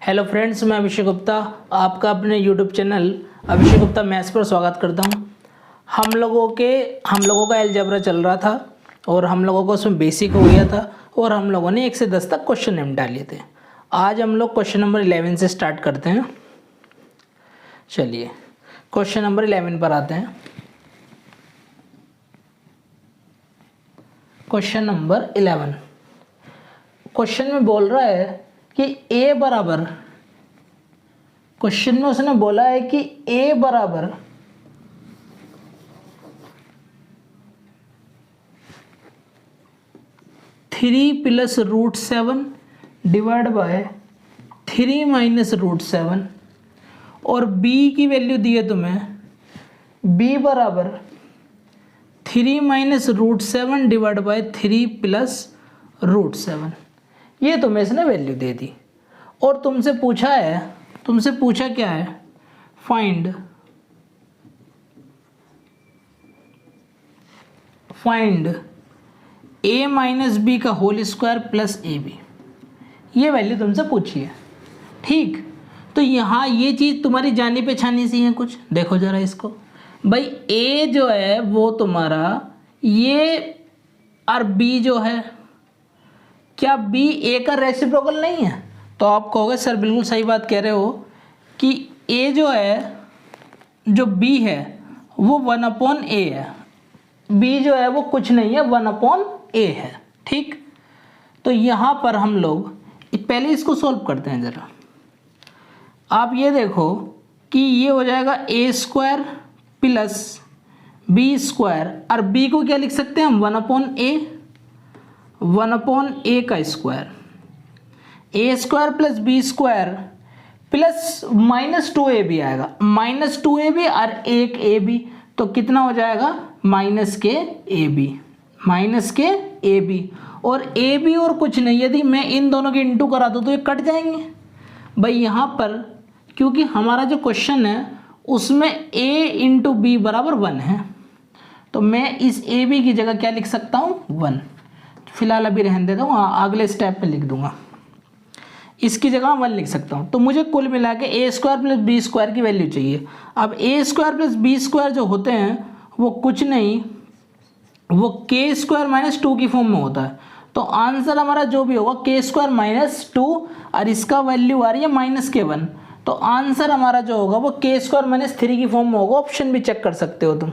Hello friends, मैं अभिषेक गुप्ता आपका अपने YouTube channel Abhishek Gupta maths पर स्वागत करता हूं। हम लोगों का अलजेब्रा चल रहा था और हम लोगों को उसमें बेसिक हो गया था और हम लोगों ने 1 से 10 तक क्वेश्चन निपटा लिए थे। आज हम लोग क्वेश्चन नंबर 11 से स्टार्ट करते हैं। चलिए क्वेश्चन नंबर 11 पर आते हैं। क्वेश्चन नंबर 11 क्वेश्चन में बोल रहा है कि a बराबर, क्वेश्चन में उसने बोला है कि a बराबर 3 + √7 डिवाइड बाय 3 - √7 और b की वैल्यू दी है तुम्हें, b बराबर 3 - √7 डिवाइड बाय 3 + √7। ये तुम्हें इसने वैल्यू दे दी और तुमसे पूछा क्या है, फाइंड a - b का होल स्क्वायर प्लस ab। ये वैल्यू तुमसे पूछी है, ठीक। तो यहाँ ये चीज़ तुम्हारी जानी पहचानी सी है कुछ। देखो जरा इसको भाई, a जो है वो तुम्हारा ये और b जो है, क्या b a का रेसिप्रोकल नहीं है? तो आप कहोगे सर बिल्कुल सही बात कह रहे हो कि a जो है, जो b है वो 1/a है, b जो है वो कुछ नहीं है, 1/a है, ठीक। तो यहाँ पर हम लोग पहले इसको सॉल्व करते हैं ज़रा। आप ये देखो कि ये हो जाएगा a² प्लस b² और b को क्या लिख सकते हैं हम, 1/a का square, a² plus b² plus -2ab आएगा, -2ab और 1ab, तो कितना हो जाएगा -kab और ab और कुछ नहीं। यदि मैं इन दोनों के इंटू करा दूँ तो ये कट जाएंगे भाई। यहाँ पर क्योंकि हमारा जो क्वेश्चन है उसमें a × b बराबर 1 है, तो मैं इस ab की जगह क्या लिख सकता हूँ, 1। फिलहाल अभी रहने देता हूँ, अगले स्टेप पे लिख दूंगा, इसकी जगह 1 लिख सकता हूँ। तो मुझे कुल मिला के a² प्लस b² की वैल्यू चाहिए। अब a² प्लस b² जो होते हैं वो कुछ नहीं, वो k² - 2 की फॉर्म में होता है। तो आंसर हमारा जो भी होगा k² - 2 और इसका वैल्यू आ रही है -k1, तो आंसर हमारा जो होगा वो k² - 3 की फॉर्म में होगा। ऑप्शन भी चेक कर सकते हो तुम।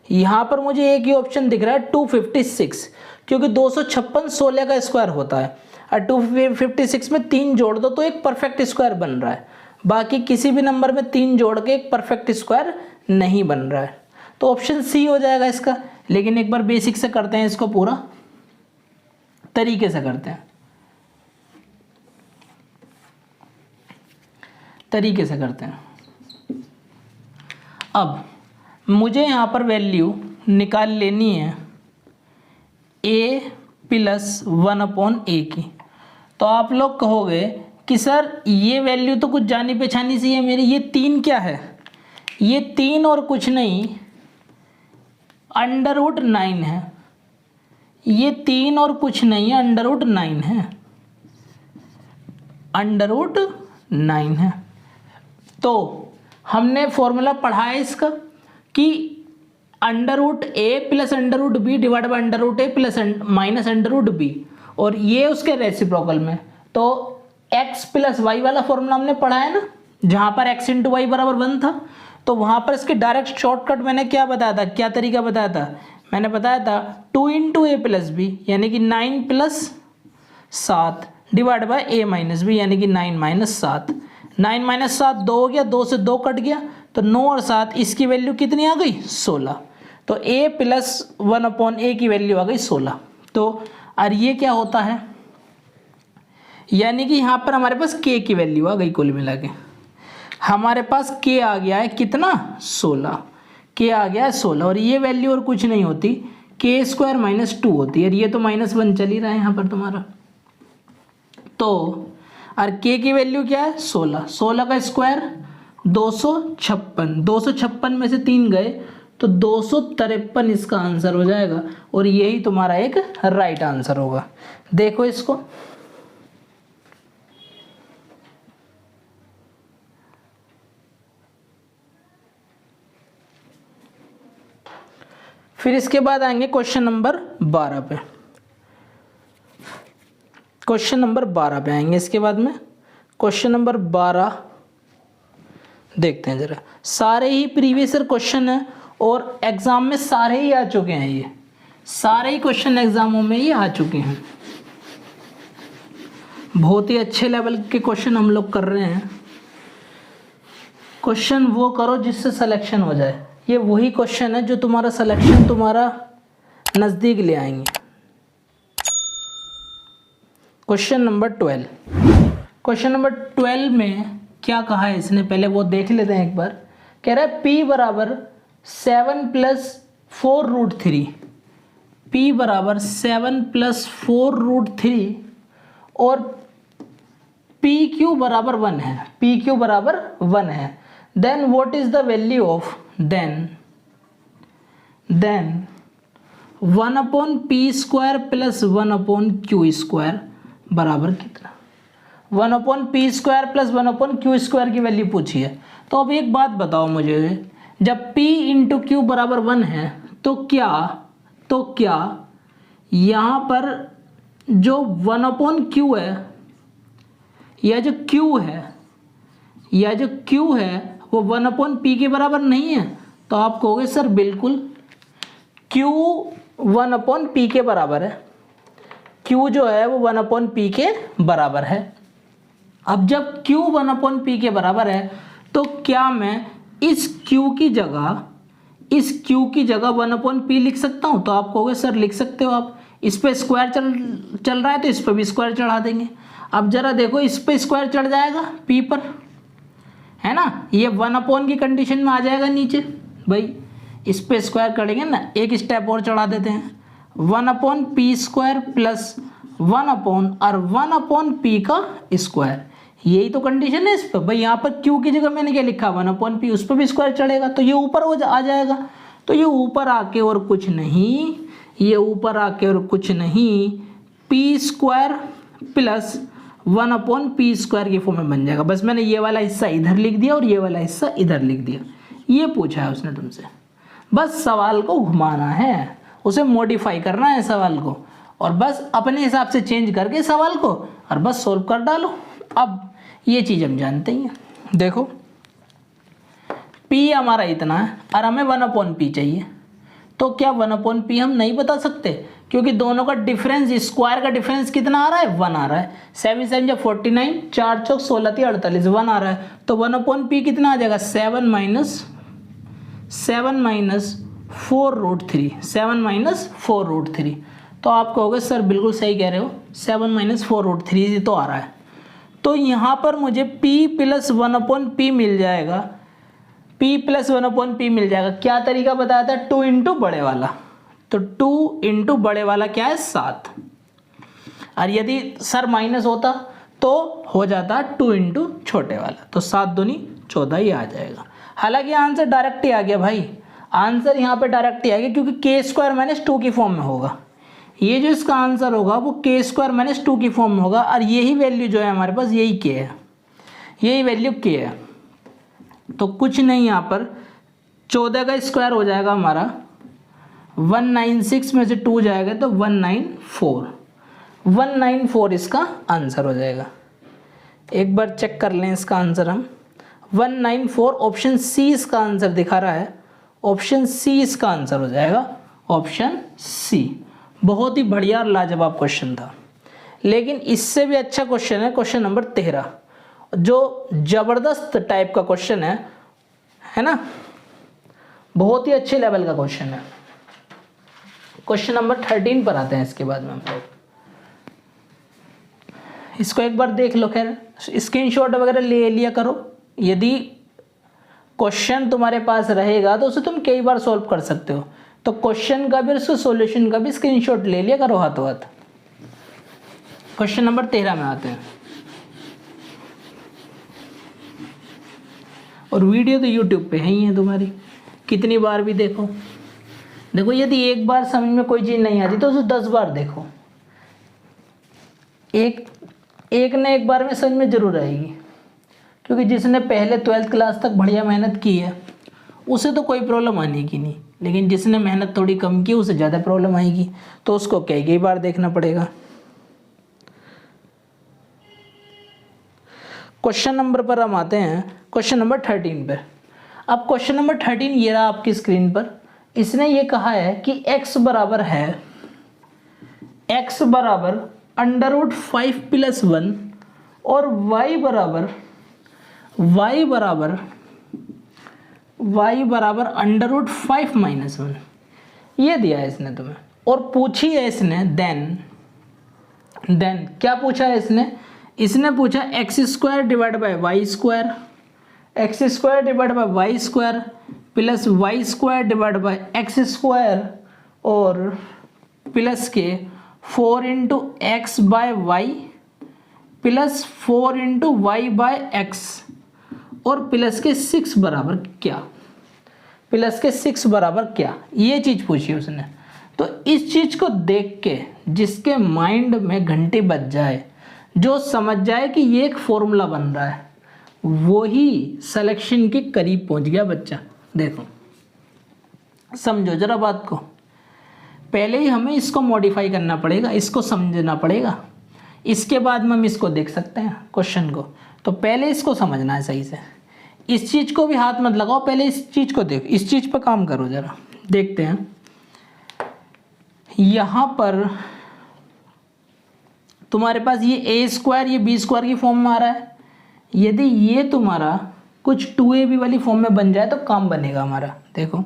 यहाँ पर मुझे एक ही ऑप्शन दिख रहा है 256, क्योंकि 256 16 का स्क्वायर होता है और 256 में 3 जोड़ दो तो एक परफेक्ट स्क्वायर बन रहा है। बाकी किसी भी नंबर में 3 जोड़ के एक परफेक्ट स्क्वायर नहीं बन रहा है, तो ऑप्शन सी हो जाएगा इसका। लेकिन एक बार बेसिक से करते हैं इसको, पूरा तरीके से करते हैं, अब मुझे यहाँ पर वैल्यू निकाल लेनी है a + 1/a की। तो आप लोग कहोगे कि सर ये वैल्यू तो कुछ जानी पहचानी सी है मेरी, ये 3 क्या है, ये 3 और कुछ नहीं √9 है, ये 3 और कुछ नहीं है √9 है, √9 है। तो हमने फॉर्मूला पढ़ा है इसका कि √a plus √b divide by √a plus -√b, और ये उसके रेसिप्रोकल में। तो x + y वाला फॉर्मूला हमने पढ़ा है ना, जहाँ पर x × y बराबर 1 था। तो वहाँ पर इसके डायरेक्ट शॉर्टकट मैंने क्या बताया था, क्या तरीका बताया था, मैंने बताया था 2 × a + b यानी कि 9 + 7 डिवाइड बाय a - b यानी कि 9 - 7। 9 - 7 2 हो गया, 2 से 2 कट गया, तो 9 और 7, इसकी वैल्यू कितनी आ गई, 16। तो a + 1/a की वैल्यू आ गई 16। तो और ये क्या होता है, यानी कि यहाँ पर हमारे पास k की वैल्यू आ गई। कुल मिला के हमारे पास k आ गया है कितना, 16, k आ गया है 16, और ये वैल्यू और कुछ नहीं होती, k² - 2 होती है, और ये तो -1 चल ही रहा है यहाँ पर तुम्हारा। तो और k की वैल्यू क्या है, 16, 16 का स्क्वायर 256, 256 में से 3 गए तो 253 इसका आंसर हो जाएगा, और यही तुम्हारा एक राइट आंसर होगा। देखो इसको, फिर इसके बाद आएंगे क्वेश्चन नंबर 12 पे। क्वेश्चन नंबर 12 पे आएंगे इसके बाद में। क्वेश्चन नंबर 12 देखते हैं जरा। सारे ही प्रीवियस ईयर क्वेश्चन है और एग्जाम में सारे ही आ चुके हैं, ये सारे ही क्वेश्चन एग्जामों में ही आ चुके हैं। बहुत ही अच्छे लेवल के क्वेश्चन हम लोग कर रहे हैं। क्वेश्चन वो करो जिससे सिलेक्शन हो जाए। ये वही क्वेश्चन है जो तुम्हारा सिलेक्शन तुम्हारा नज़दीक ले आएंगे। Question number 12। क्वेश्चन नंबर 12 में क्या कहा है इसने, पहले वो देख लेते हैं एक बार। कह रहा है p बराबर 7 + 4√3, p बराबर 7 + 4√3 और PQ बराबर 1 है, PQ बराबर 1 है। Then what is the value of then 1/p² + 1/q² बराबर कितना? 1/p² + 1/q² की वैल्यू पूछी है। तो अब एक बात बताओ मुझे, जब p × q बराबर 1 है तो क्या यहाँ पर जो 1/q है या जो q है वो 1/p के बराबर नहीं है? तो आप कहोगे सर बिल्कुल q 1/p के बराबर है, q जो है वो 1/p के बराबर है। अब जब q 1/p के बराबर है तो क्या मैं इस q की जगह 1/p लिख सकता हूँ? तो आप कहोगे सर लिख सकते हो आप, इस पे स्क्वायर चल रहा है तो इस पे भी स्क्वायर चढ़ा देंगे। अब जरा देखो, इस पे स्क्वायर चढ़ जाएगा p पर, है ना, ये 1/, की कंडीशन में आ जाएगा नीचे। भाई इस पे स्क्वायर करेंगे ना, एक स्टेप और चढ़ा देते हैं, 1/p² + 1/p का स्क्वायर। यही तो कंडीशन है इस पर। भाई यहाँ पर q की जगह मैंने क्या लिखा, 1/p, उस पर भी स्क्वायर चढ़ेगा तो ये ऊपर आ जाएगा। तो ये ऊपर आके और कुछ नहीं, p² + 1/p² की फॉर्म में बन जाएगा। बस मैंने ये वाला हिस्सा इधर लिख दिया और ये वाला हिस्सा इधर लिख दिया। ये पूछा है उसने तुमसे, बस सवाल को घुमाना है, उसे मॉडिफाई करना है सवाल को, और बस अपने हिसाब से चेंज करके सवाल को और बस सोल्व कर डालो। अब ये चीज़ हम जानते ही हैं। देखो p हमारा इतना है और हमें 1/p चाहिए, तो क्या 1/p हम नहीं बता सकते? क्योंकि दोनों का डिफरेंस, स्क्वायर का डिफरेंस कितना आ रहा है, 1 आ रहा है। 7 7 जा 49, 4 चौक 16 × 48, 1 आ रहा है। तो 1/p कितना आ जाएगा, 7 - 4√3। तो आप कहोगे सर बिल्कुल सही कह रहे हो, 7 - 4√3 तो आ रहा है। तो यहाँ पर मुझे p + 1/p मिल जाएगा, p + 1/p मिल जाएगा। क्या तरीका बताया था, 2 × बड़े वाला। तो 2 × बड़े वाला क्या है, 7। और यदि सर माइनस होता तो हो जाता 2 × छोटे वाला, तो 7 दूनी 14 ही आ जाएगा। हालांकि आंसर डायरेक्ट ही आ गया भाई, आंसर यहाँ पे डायरेक्ट ही आ गया, क्योंकि k² - 2 की फॉर्म में होगा। ये जो इसका आंसर होगा वो k² - 2 की फॉर्म में होगा, और यही वैल्यू जो है हमारे पास, यही k है, यही वैल्यू k है। तो कुछ नहीं, यहाँ पर 14 का स्क्वायर हो जाएगा हमारा, 196 में से 2 जाएगा तो 194 इसका आंसर हो जाएगा। एक बार चेक कर लें इसका आंसर हम, 194 ऑप्शन सी इसका आंसर दिखा रहा है, ऑप्शन सी इसका आंसर हो जाएगा, ऑप्शन सी। बहुत ही बढ़िया और लाजवाब क्वेश्चन था। लेकिन इससे भी अच्छा क्वेश्चन है क्वेश्चन नंबर 13, जो जबरदस्त टाइप का क्वेश्चन है ना, बहुत ही अच्छे लेवल का क्वेश्चन है। क्वेश्चन नंबर 13 पर आते हैं इसके बाद में हम लोग। इसको एक बार देख लो, खैर स्क्रीनशॉट वगैरह ले लिया करो। यदि क्वेश्चन तुम्हारे पास रहेगा तो उसे तुम कई बार सॉल्व कर सकते हो, तो क्वेश्चन का भी और उसके सॉल्यूशन का भी स्क्रीनशॉट ले लिया करो हाथों हाथ। क्वेश्चन नंबर 13 में आते हैं, और वीडियो तो यूट्यूब पे है ही है तुम्हारी, कितनी बार भी देखो। देखो यदि एक बार समझ में कोई चीज़ नहीं आती तो उसे 10 बार देखो, एक न एक बार में समझ में जरूर आएगी। क्योंकि जिसने पहले 12th क्लास तक बढ़िया मेहनत की है उसे तो कोई प्रॉब्लम आने की नहीं, लेकिन जिसने मेहनत थोड़ी कम की उसे ज़्यादा प्रॉब्लम आएगी, तो उसको कई बार देखना पड़ेगा। क्वेश्चन नंबर पर हम आते हैं, क्वेश्चन नंबर 13 पर। अब क्वेश्चन नंबर 13 ये रहा आपकी स्क्रीन पर। इसने ये कहा है कि x बराबर है, x बराबर √5 + 1 और y बराबर √5 - 1 ये दिया है इसने तुम्हें। और पूछी है इसने देन क्या पूछा है इसने पूछा x² / y² x² / y² plus y² / x² और प्लस के 4 × x/y प्लस 4 × y/x और प्लस के 6 बराबर क्या, ये चीज़ पूछी उसने। तो इस चीज़ को देख के जिसके माइंड में घंटी बज जाए, जो समझ जाए कि ये एक फॉर्मूला बन रहा है, वही सिलेक्शन के करीब पहुंच गया बच्चा। देखो समझो जरा बात को, पहले ही हमें इसको मॉडिफाई करना पड़ेगा, इसको समझना पड़ेगा, इसके बाद में हम इसको देख सकते हैं क्वेश्चन को। तो पहले इसको समझना है सही से, इस चीज़ को भी हाथ मत लगाओ, पहले इस चीज़ को देखो, इस चीज़ पर काम करो जरा। देखते हैं यहाँ पर तुम्हारे पास ये a² ये b² की फॉर्म में आ रहा है। यदि ये तुम्हारा कुछ 2ab वाली फॉर्म में बन जाए तो काम बनेगा हमारा। देखो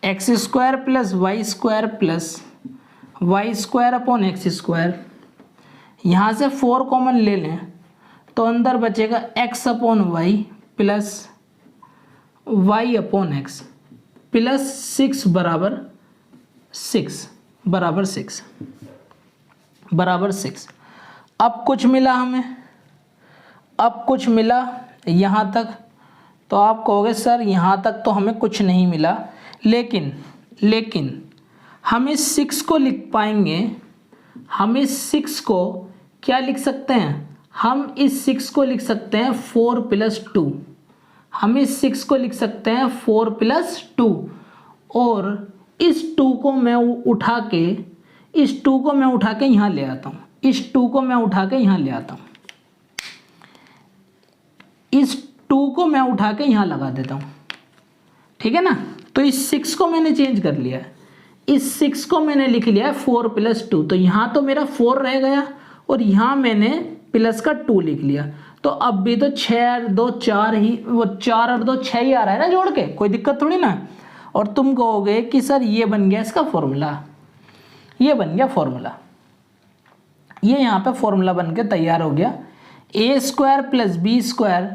x² + y² + y² यहाँ से 4 कॉमन ले लें तो अंदर बचेगा x/y प्लस y/x प्लस 6 बराबर 6। अब कुछ मिला हमें, यहाँ तक, तो आप कहोगे सर यहाँ तक तो हमें कुछ नहीं मिला, लेकिन हम इस 6 को लिख पाएंगे। हम इस 6 को क्या लिख सकते हैं? हम इस 6 को लिख सकते हैं 4 + 2। हम इस 6 को लिख सकते हैं 4 + 2 और इस 2 को मैं उठा के यहाँ ले आता हूँ। इस 2 को मैं उठा के यहाँ लगा देता हूँ, ठीक है ना। तो इस 6 को मैंने चेंज कर लिया है, इस 6 को मैंने लिख लिया है 4 + 2। तो यहाँ तो मेरा 4 रह गया और यहाँ मैंने प्लस का 2 लिख लिया। तो अब भी तो 6 और 2 4 ही, वो 4 और 2 6 ही आ रहा है ना जोड़ के, कोई दिक्कत थोड़ी ना। और तुम कहोगे कि सर ये बन गया इसका फॉर्मूला, ये बन गया फॉर्मूला, ये यहाँ पे फॉर्मूला बन के तैयार हो गया a² + b²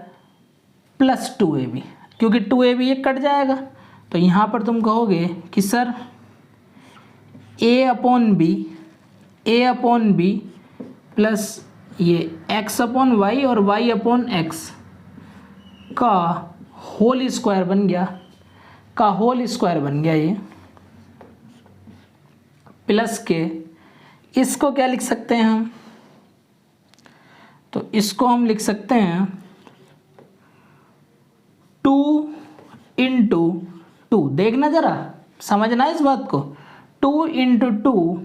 प्लस 2ab, क्योंकि 2ab ये कट जाएगा। तो यहाँ पर तुम कहोगे कि सर a/b प्लस ये x/y और y/x का होल स्क्वायर बन गया, ये प्लस के इसको क्या लिख सकते हैं हम? तो इसको हम लिख सकते हैं 2 × 2। देखना जरा, समझना इस बात को। 2 × 2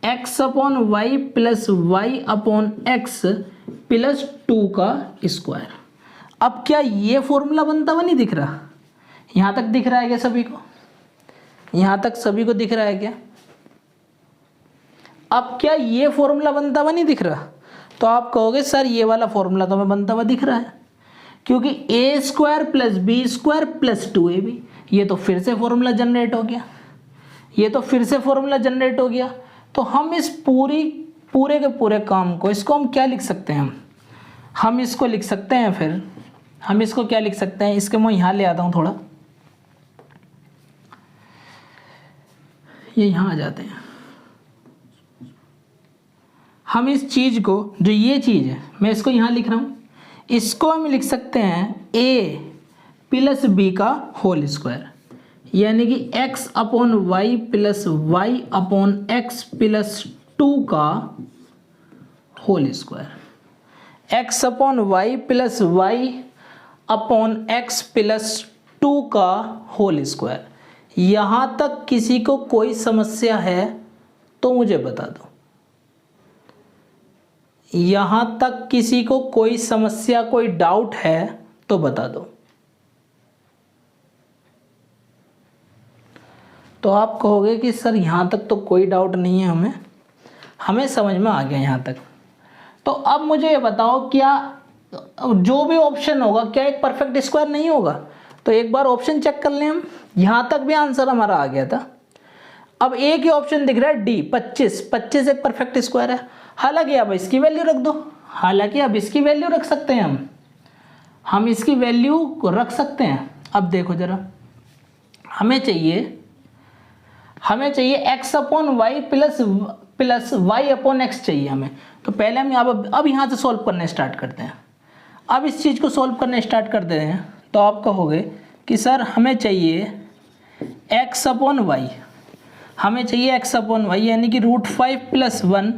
x/y प्लस y/x प्लस 2 का स्क्वायर। अब क्या ये फॉर्मूला बनता हुआ नहीं दिख रहा? यहाँ तक दिख रहा है क्या सभी को? यहाँ तक सभी को दिख रहा है क्या? अब क्या ये फॉर्मूला बनता हुआ नहीं दिख रहा? तो आप कहोगे सर ये वाला फॉर्मूला तो हमें बनता हुआ दिख रहा है, क्योंकि a² + b² प्लस 2ab, ये तो फिर से फॉर्मूला जनरेट हो गया। तो हम इस पूरे के पूरे काम को, इसको हम क्या लिख सकते हैं? हम इसको लिख सकते हैं, फिर हम इसको क्या लिख सकते हैं? इसके मैं यहाँ ले आता हूँ थोड़ा, ये यहाँ आ जाते हैं। हम इस चीज़ को, जो ये चीज़ है, मैं इसको यहाँ लिख रहा हूँ, इसको हम लिख सकते हैं a + b का होल स्क्वायर, यानी कि x/y प्लस y/x प्लस 2 का whole square. x/y plus y/x plus 2 का होल स्क्वायर। यहाँ तक किसी को कोई समस्या है तो मुझे बता दो। यहाँ तक किसी को कोई समस्या, कोई डाउट है तो बता दो। तो आप कहोगे कि सर यहाँ तक तो कोई डाउट नहीं है, हमें समझ में आ गया यहाँ तक। तो अब मुझे ये बताओ, क्या जो भी ऑप्शन होगा क्या एक परफेक्ट स्क्वायर नहीं होगा? तो एक बार ऑप्शन चेक कर लें हम। यहाँ तक भी आंसर हमारा आ गया था। अब एक ही ऑप्शन दिख रहा है डी, 25। 25 एक परफेक्ट स्क्वायर है। हालांकि अब इसकी वैल्यू रख दो, हालांकि अब इसकी वैल्यू रख सकते हैं हम इसकी वैल्यू को रख सकते हैं। अब देखो जरा, हमें चाहिए x upon y plus y upon x चाहिए हमें। तो पहले हम अब यहाँ से सॉल्व करना स्टार्ट करते हैं। अब इस चीज़ को सॉल्व करना स्टार्ट कर देते हैं। तो आप कहोगे कि सर हमें चाहिए x अपॉन वाई, हमें चाहिए x अपॉन वाई यानी कि √5 + 1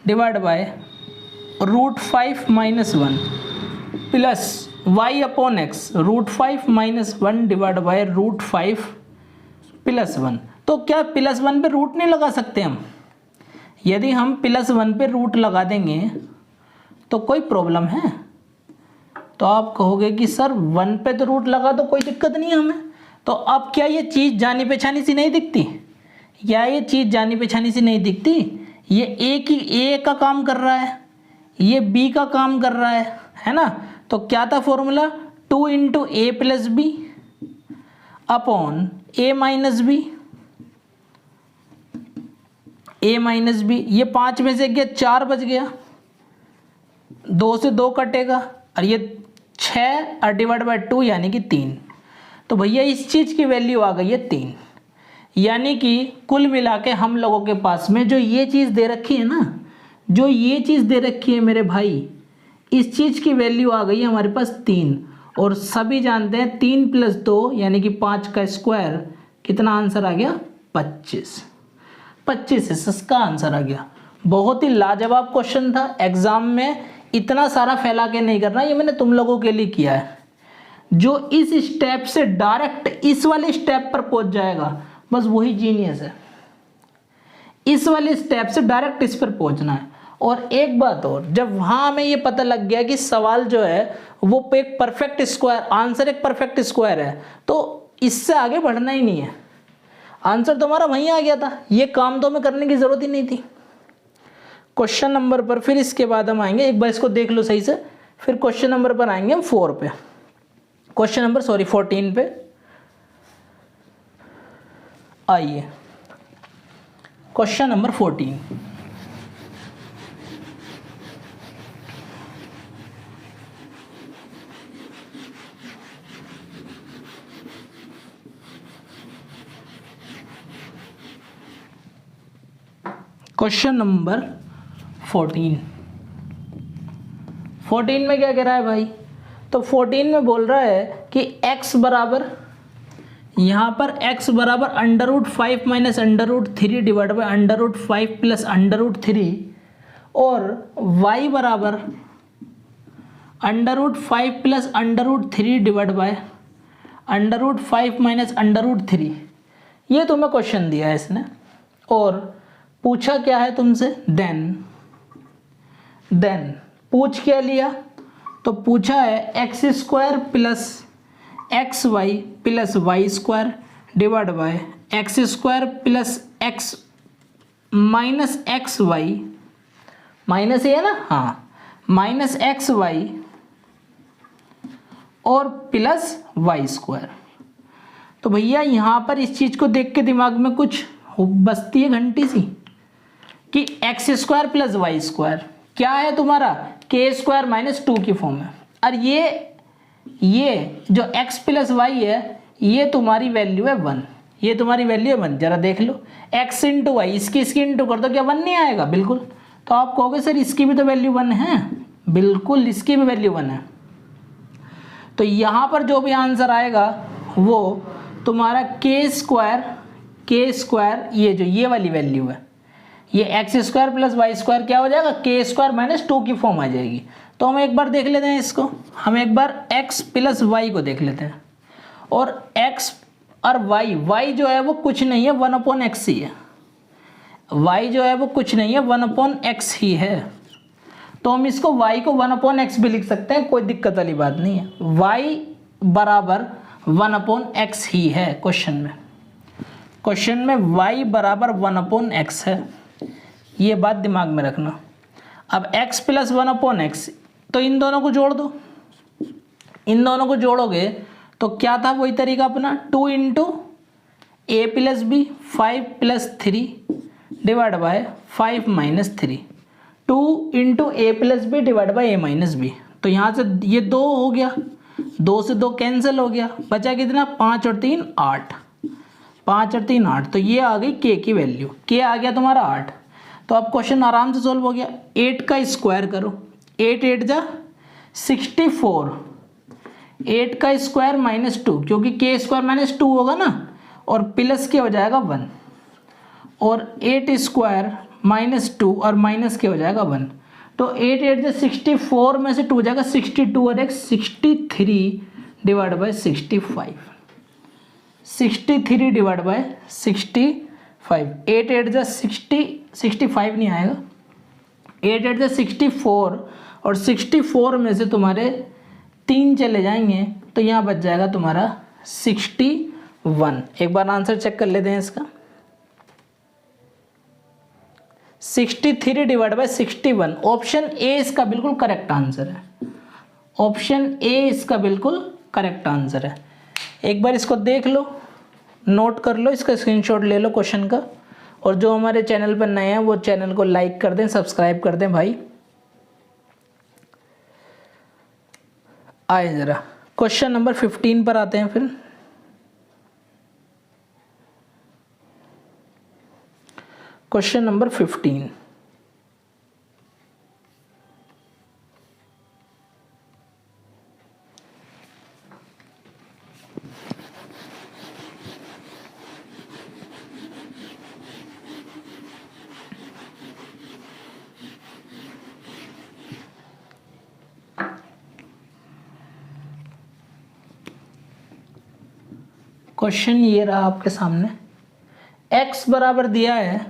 divide by √5 - 1 plus y upon x √5 - 1 divide by √5 + 1। तो क्या +1 पे रूट नहीं लगा सकते हम? यदि हम +1 पे रूट लगा देंगे तो कोई प्रॉब्लम है? तो आप कहोगे कि सर 1 पे तो रूट लगा तो कोई दिक्कत नहीं है हमें। तो अब क्या ये चीज़ जानी पहचानी सी नहीं दिखती? या ये चीज़ जानी पहचानी सी नहीं दिखती? ये ए का काम कर रहा है, ये बी का काम कर रहा है ना? तो क्या था formula? 2 × a + b upon a - b, a - b। ये 5 में से गया 4 बच गया, 2 से 2 कटेगा और ये 6 और डिवाइड बाय 2 यानी कि 3। तो भैया इस चीज़ की वैल्यू आ गई है 3। यानी कि कुल मिला के हम लोगों के पास में जो ये चीज़ दे रखी है ना, जो ये चीज़ दे रखी है मेरे भाई, इस चीज़ की वैल्यू आ गई है हमारे पास 3। और सभी जानते हैं 3 + 2 यानी कि 5 का स्क्वायर। कितना आंसर आ गया? 25। 25 इसका आंसर आ गया। बहुत ही लाजवाब क्वेश्चन था। एग्जाम में इतना सारा फैला के नहीं करना, ये मैंने तुम लोगों के लिए किया है। जो इस स्टेप से डायरेक्ट इस वाले स्टेप पर पहुंच जाएगा बस वही जीनियस है। इस वाले स्टेप से डायरेक्ट इस पर पहुंचना है। और एक बात और, जब वहाँ हमें ये पता लग गया कि सवाल जो है वो एक परफेक्ट स्क्वायर, आंसर एक परफेक्ट स्क्वायर है, तो इससे आगे बढ़ना ही नहीं है। आंसर तो हमारा वहीं आ गया था, ये काम तो हमें करने की ज़रूरत ही नहीं थी। क्वेश्चन नंबर पर फिर इसके बाद हम आएंगे, एक बार इसको देख लो सही से, फिर क्वेश्चन नंबर पर आएंगे हम 4 पे, क्वेश्चन नंबर 14 पे आइए। क्वेश्चन नंबर 14, क्वेश्चन नंबर 14 में क्या कह रहा है भाई? तो 14 में बोल रहा है कि x बराबर, यहाँ पर x बराबर √5 - √3 डिवाइड बाय √5 + √3 और y बराबर √5 + √3 डिवाइड बाय √5 - √3। ये तुम्हें क्वेश्चन दिया है इसने और पूछा क्या है तुमसे? देन पूछ क्या लिया? तो पूछा है x² + xy + y² divide by x² + x - xy, minus ये है ना, हाँ, -xy और प्लस y²। तो भैया यहाँ पर इस चीज़ को देख के दिमाग में कुछ बजती है घंटी सी कि x² + y² क्या है तुम्हारा? k² - 2 की फॉर्म है। और ये जो x + y है ये तुम्हारी वैल्यू है 1, ये तुम्हारी वैल्यू है 1। जरा देख लो, x × y, इसकी इंटू कर दो, क्या 1 नहीं आएगा? बिल्कुल। तो आप कहोगे सर इसकी भी तो वैल्यू 1 है। बिल्कुल, इसकी भी वैल्यू 1 है। तो यहाँ पर जो भी आंसर आएगा वो तुम्हारा k² ये वाली वैल्यू है, ये x² + y² क्या हो जाएगा? k² - 2 की फॉर्म आ जाएगी। तो हम एक बार देख लेते हैं इसको, हम एक बार x + y को देख लेते हैं। और x और y जो है वो कुछ नहीं है 1/x ही है, y जो है वो कुछ नहीं है 1/x ही है। तो हम इसको y को 1/x भी लिख सकते हैं, कोई दिक्कत वाली बात नहीं है। y बराबर 1/x ही है क्वेश्चन में y बराबर 1/x है, ये बात दिमाग में रखना। अब x प्लस 1/x, तो इन दोनों को जोड़ दो, इन दोनों को जोड़ोगे तो क्या था वही तरीका अपना, 2 into a plus b 5 plus 3 divide by 5 minus 3, 2 into a plus b divide by a minus b. तो यहाँ से ये 2 हो गया, 2 से 2 कैंसिल हो गया, बचा कितना 5 और 3 8, 5 और 3 8। तो ये आ गई के की वैल्यू, के आ गया तुम्हारा 8। तो अब क्वेश्चन आराम से सोल्व हो गया। 8 का स्क्वायर करो, 8 8 जा 64, 8 का स्क्वायर माइनस 2, क्योंकि के स्क्वायर माइनस 2 होगा ना, और प्लस के हो जाएगा 1, और 8 स्क्वायर माइनस 2 और माइनस के हो जाएगा 1। तो 8 8 से 64 में से 2 हो जाएगा 62 और एक 63 डिवाइड बाय 65, 63 डिवाइड बाय 65, 8 8 जा 65 नहीं आएगा, 8 8 जा 64 और 64 में से तुम्हारे 3 चले जाएंगे, तो यहाँ बच जाएगा तुम्हारा 61। एक बार आंसर चेक कर लेते हैं इसका, 63 डिवाइड बाय 61, ऑप्शन ए इसका बिल्कुल करेक्ट आंसर है, ऑप्शन ए इसका बिल्कुल करेक्ट आंसर है। एक बार इसको देख लो, नोट कर लो, इसका स्क्रीनशॉट ले लो क्वेश्चन का, और जो हमारे चैनल पर नए हैं वो चैनल को लाइक कर दें, सब्सक्राइब कर दें भाई। आए जरा क्वेश्चन नंबर 15 पर आते हैं फिर। क्वेश्चन नंबर 15, क्वेश्चन ये रहा आपके सामने। x बराबर दिया है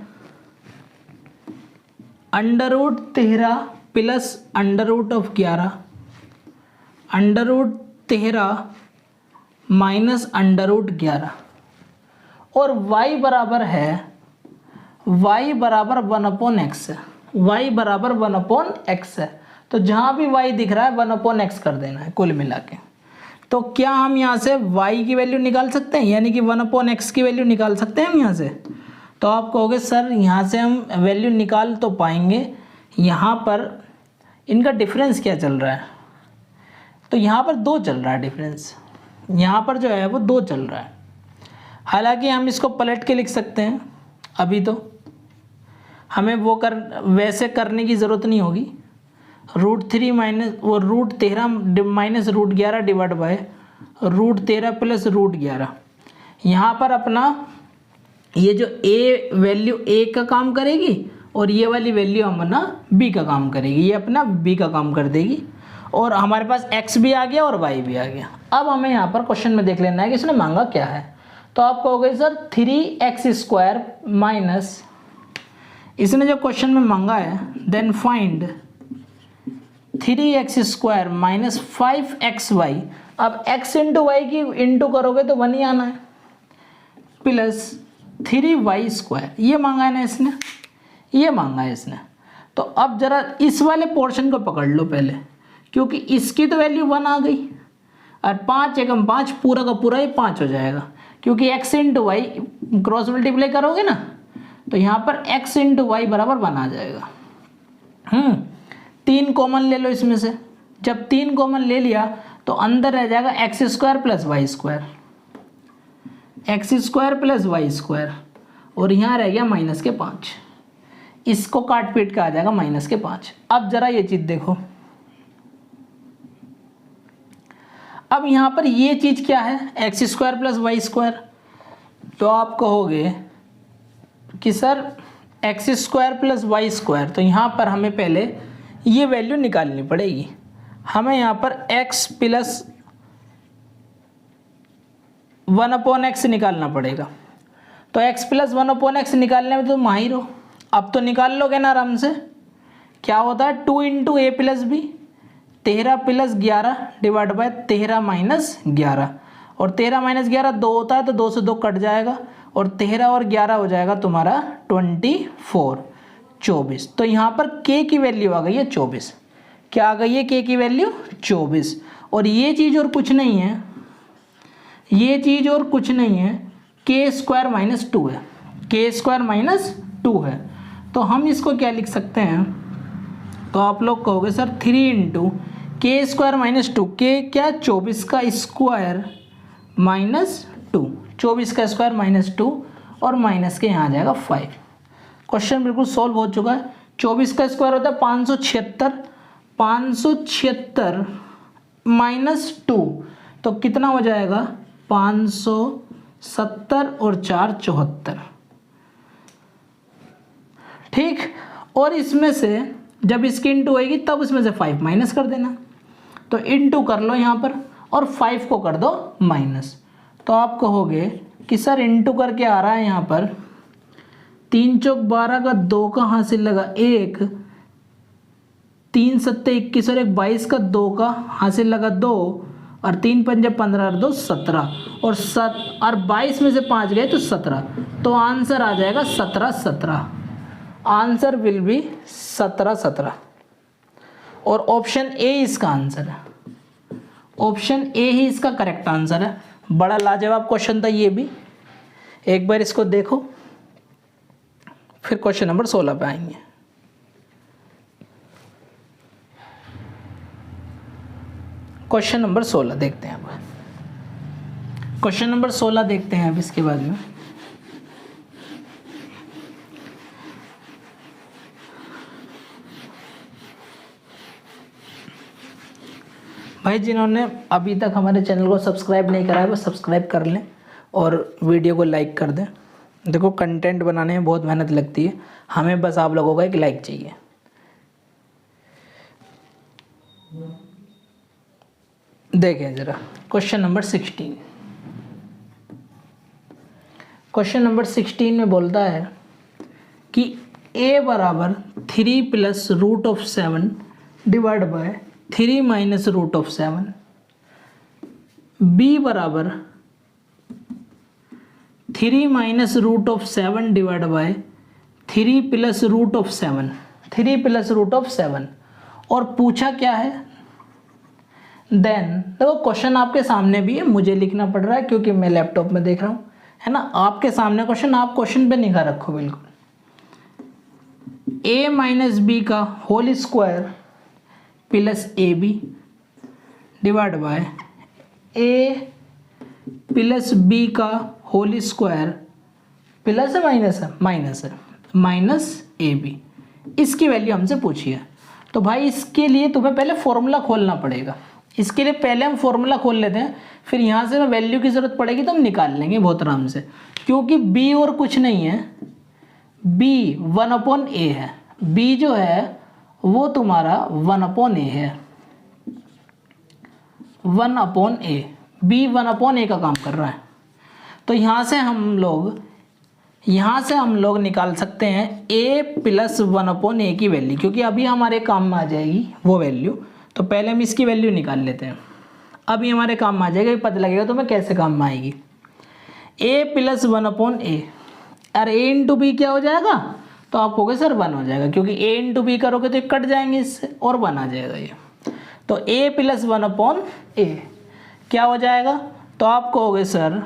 √13 प्लस √11, √13 माइनस √11, और y बराबर है, y बराबर 1/x है, y बराबर 1/x है। तो जहाँ भी y दिख रहा है 1/x कर देना है कुल मिला के। तो क्या हम यहाँ से y की वैल्यू निकाल सकते हैं, यानी कि 1/x की वैल्यू निकाल सकते हैं हम यहाँ से? तो आप कहोगे सर यहाँ से हम वैल्यू निकाल तो पाएंगे, यहाँ पर इनका डिफरेंस क्या चल रहा है? तो यहाँ पर 2 चल रहा है डिफरेंस, यहाँ पर जो है वो 2 चल रहा है। हालांकि हम इसको पलट के लिख सकते हैं, अभी तो हमें वो वैसे करने की ज़रूरत नहीं होगी। √3 माइनस वो √13 माइनस √11 डिवाइड बाय √13 प्लस √11। यहाँ पर अपना ये जो a वैल्यू a का काम करेगी और ये वाली वैल्यू अपना b का काम करेगी, ये अपना b का काम कर देगी, और हमारे पास x भी आ गया और y भी आ गया। अब हमें यहाँ पर क्वेश्चन में देख लेना है कि इसने मांगा क्या है। तो आप कहोगे सर 3x² माइनस, इसने जो क्वेश्चन में मांगा है, then find 3x² minus 5xy। अब x इंटू वाई की इंटू करोगे तो 1 ही आना है, प्लस 3y², ये मांगा है ना इसने, ये मांगा है इसने। तो अब जरा इस वाले पोर्शन को पकड़ लो पहले, क्योंकि इसकी तो वैल्यू 1 आ गई, और 5 एकम 5 पूरा का पूरा ये 5 हो जाएगा, क्योंकि x into y cross multiply करोगे ना, तो यहाँ पर x इंटू वाई बराबर 1 आ जाएगा। 3 कॉमन ले लो इसमें से, जब 3 कॉमन ले लिया तो अंदर रह जाएगा x² plus y², x² plus y², और यहाँ रह गया माइनस के 5, इसको काट पीट के आ जाएगा माइनस के 5। अब जरा ये चीज़ देखो, अब यहाँ पर ये चीज़ क्या है, x² प्लस y²। तो आप कहोगे कि सर x² प्लस y², तो यहाँ पर हमें पहले ये वैल्यू निकालनी पड़ेगी। हमें यहाँ पर x प्लस 1/x निकालना पड़ेगा। तो x प्लस 1/x निकालने में तो माहिर हो, अब तो निकाल लोगे ना आराम से। क्या होता है 2 into a plus b, 13 plus 11 divide by 13 minus 11, और 13 माइनस 11 2 होता है तो 2 से 2 कट जाएगा, और 13 और 11 हो जाएगा तुम्हारा 24। तो यहाँ पर k की वैल्यू आ गई है 24। क्या आ गई है k की वैल्यू 24। और ये चीज़ और कुछ नहीं है, ये चीज़ और कुछ नहीं है, k स्क्वायर माइनस 2 है, k स्क्वायर माइनस 2 है। तो हम इसको क्या लिख सकते हैं, तो आप लोग कहोगे सर 3 इंटू के स्क्वायर माइनस 2, के क्या 24 का स्क्वायर माइनस 2, 24 का स्क्वायर माइनस 2, और माइनस के यहाँ आ जाएगा 5। क्वेश्चन बिल्कुल सॉल्व हो चुका है। 24 का स्क्वायर होता है 576, 576 माइनस 2 तो कितना हो जाएगा 570 और 4 74। ठीक, और इसमें से जब इसकी इंटू होएगी तब इसमें से 5 माइनस कर देना। तो इंटू कर लो यहाँ पर और 5 को कर दो माइनस। तो आप कहोगे कि सर इंटू करके आ रहा है यहाँ पर 3 चौक 12 का 2 का हासिल लगा 1, 3 सत्ते 21 और 1 22 का 2 का हासिल लगा 2, और 3 पंजे 15 और 2 17, और 22 में से 5 गए तो 17। तो आंसर आ जाएगा 17। Answer will be 17। और ऑप्शन ए इसका आंसर है, ऑप्शन ए ही इसका करेक्ट आंसर है। बड़ा लाजवाब क्वेश्चन था ये भी, एक बार इसको देखो, फिर क्वेश्चन नंबर 16 पे आएंगे। क्वेश्चन नंबर 16 देखते हैं अब, क्वेश्चन नंबर 16 देखते हैं अब इसके बाद में। भाई जिन्होंने अभी तक हमारे चैनल को सब्सक्राइब नहीं करा है वो सब्सक्राइब कर लें और वीडियो को लाइक कर दें। देखो कंटेंट बनाने में बहुत मेहनत लगती है, हमें बस आप लोगों का एक लाइक चाहिए। देखें ज़रा क्वेश्चन नंबर 16। क्वेश्चन नंबर 16 में बोलता है कि a बराबर 3 plus root of 7 divide by 3 minus root of 7, b बराबर 3 minus root of 7 divide by 3 plus root of 7, 3 plus root of 7, और पूछा क्या है देन। देखो क्वेश्चन आपके सामने भी है, मुझे लिखना पड़ रहा है क्योंकि मैं लैपटॉप में देख रहा हूँ, है ना। आपके सामने क्वेश्चन, आप क्वेश्चन पे निगाह रखो बिल्कुल। a माइनस बी का whole square plus a b divide by a plus b का होल स्क्वायर प्लस है माइनस है माइनस ए बी, इसकी वैल्यू हमसे पूछी है। तो भाई इसके लिए तुम्हें पहले फॉर्मूला खोलना पड़ेगा। इसके लिए पहले हम फॉर्मूला खोल लेते हैं, फिर यहाँ से वैल्यू की ज़रूरत पड़ेगी तो हम निकाल लेंगे बहुत आराम से, क्योंकि b और कुछ नहीं है, b 1/a है। b जो है वो तुम्हारा 1/a है, 1/a, b 1/a का काम कर रहा है। तो यहाँ से हम लोग निकाल सकते हैं a प्लस 1/a की वैल्यू, क्योंकि अभी हमारे काम में आ जाएगी वो वैल्यू। तो पहले हम इसकी वैल्यू निकाल लेते हैं, अभी हमारे काम में आ जाएगा, पता लगेगा तुम्हें कैसे काम में आएगी। a प्लस 1/a, और a इंटू बी क्या हो जाएगा, तो आप कहोगे सर 1 हो जाएगा, क्योंकि a इंटू बी करोगे तो कट जाएंगे इससे और 1 आ जाएगा ये। तो a प्लस 1/a क्या हो जाएगा, तो आप कहोगे sir